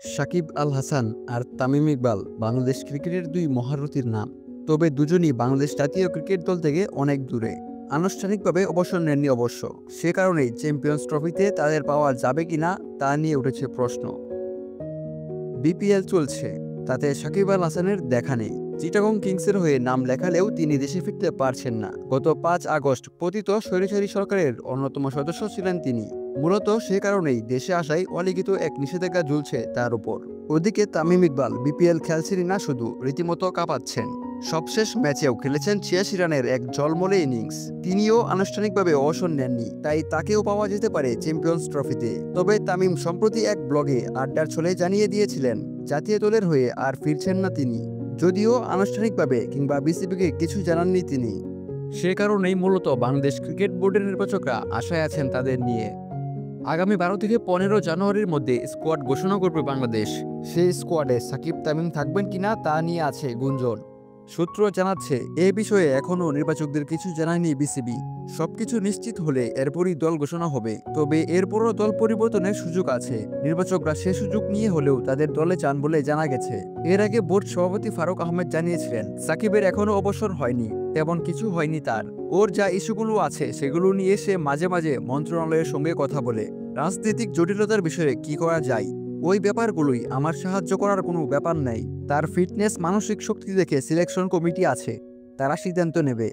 সাকিব আল হাসান আর তামিম ইকবাল বাংলাদেশ ক্রিকেটের দুই মহারথীর নাম। তবে দুজনই বাংলাদেশ জাতীয় ক্রিকেট দল থেকে অনেক দূরে। আনুষ্ঠানিকভাবে অবসর নেননি অবশ্য, সে কারণেই চ্যাম্পিয়ন্স ট্রফিতে তাদের পাওয়া যাবে কিনা তা নিয়ে উঠেছে প্রশ্ন। বিপিএল চলছে, তাতে সাকিব আল হাসানের দেখা নেই। চিটাগং কিংসের হয়ে নাম লেখালেও তিনি দেশে ফিরতে পারছেন না। গত 5 আগস্ট পতিত স্বৈরাচারী সরকারের অন্যতম সদস্য ছিলেন তিনি। মূলত সে কারণেই দেশে আসায় অলিখিত এক নিষেধাজ্ঞা ঝুলছে তার উপর। ওদিকে তামিম ইকবাল বিপিএল খেলছেনই না, শুধু রীতিমতো কাঁপাচ্ছেন। সবশেষ ম্যাচেও খেলেছেন 86 রানের এক ঝলমলে ইনিংস। তিনিও আনুষ্ঠানিকভাবে অবসর নেননি, তাই তাকেও পাওয়া যেতে পারে চ্যাম্পিয়ন্স ট্রফিতে। তবে তামিম সম্প্রতি এক ব্লগে আড্ডার ছলে জানিয়ে দিয়েছিলেন জাতীয় দলের হয়ে আর ফিরছেন না তিনি। যদিও আনুষ্ঠানিকভাবে কিংবা বিসিবিকে কিছু জানাননি তিনি। সে কারণেই মূলত বাংলাদেশ ক্রিকেট বোর্ডের নির্বাচকরা আশায় আছেন তাদের নিয়ে। আগামী 12 থেকে 15 জানুয়ারির মধ্যে স্কোয়াড ঘোষণা করবে বাংলাদেশ। সেই স্কোয়াডে সাকিব তামিম থাকবেন কিনা তা নিয়ে আছে গুঞ্জন। সূত্র জানাচ্ছে, এ বিষয়ে এখনও নির্বাচকদের কিছু জানায়নি বিসিবি। সবকিছু নিশ্চিত হলে এরপরই দল ঘোষণা হবে। তবে এরপরও দল পরিবর্তনের সুযোগ আছে। নির্বাচকরা সে সুযোগ নিয়ে হলেও তাদের দলে চান বলে জানা গেছে। এর আগে বোর্ড সভাপতি ফারুক আহমেদ জানিয়েছিলেন, সাকিবের এখনও অবসর হয়নি, তেমন কিছু হয়নি তার। ওর যা ইস্যুগুলো আছে সেগুলো নিয়ে সে মাঝে মাঝে মন্ত্রণালয়ের সঙ্গে কথা বলে। রাজনৈতিক জটিলতার বিষয়ে কি করা যায়, ওই ব্যাপারগুলোই আমার সাহায্য করার কোনো ব্যাপার নাই। তার ফিটনেস, মানসিক শক্তি দেখে সিলেকশন কমিটি আছে, তারা সিদ্ধান্ত নেবে।